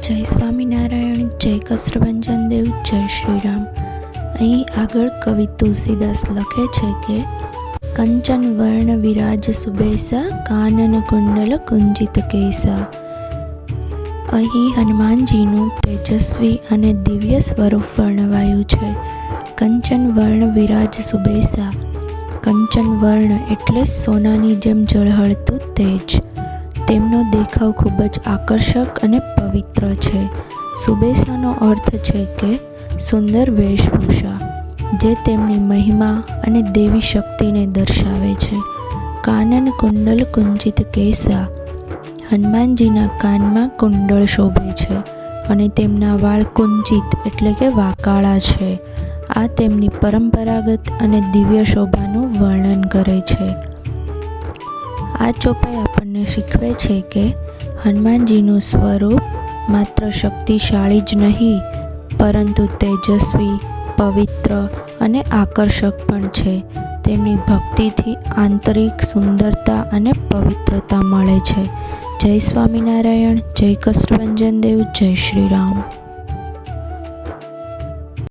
જય સ્વામિનારાયણ, જય કષ્ટભંજન દેવ, જય શ્રી રામ. અહીં આગળ કવિ તુલસીદાસ લખે છે કે કંચન વર્ણ વિરાજ સુબેસા, કાનન કુંડલ કુંજિત કેસા. અહીં હનુમાનજીનું તેજસ્વી અને દિવ્ય સ્વરૂપ વર્ણવાયું છે. કંચન વર્ણ વિરાજ સુબેસા. કંચન વર્ણ એટલે સોનાની જેમ ઝળહળતું તેજ. તેમનો દેખાવ ખૂબ જ આકર્ષક અને પવિત્ર છે. સુબેસાનો અર્થ છે કે સુંદર વેશભૂષા, જે તેમની મહિમા અને દેવી શક્તિને દર્શાવે છે. કાનન કુંડલ કુંજિત કેસા. હનુમાનજીના કાનમાં કુંડળ શોભે છે અને તેમના વાળ કુંજિત એટલે કે વાંકાળા છે. આ તેમની પરંપરાગત અને દિવ્ય શોભાનું વર્ણન કરે છે. આ ચોપાઈ આપણને શીખવે છે કે હનુમાનજીનું સ્વરૂપ માત્ર શક્તિશાળી જ નહીં, પરંતુ તેજસ્વી, પવિત્ર અને આકર્ષક પણ છે. તેમની ભક્તિથી આંતરિક સુંદરતા અને પવિત્રતા મળે છે. જય સ્વામિનારાયણ, જય કષ્ટભંજન દેવ, જય શ્રી રામ.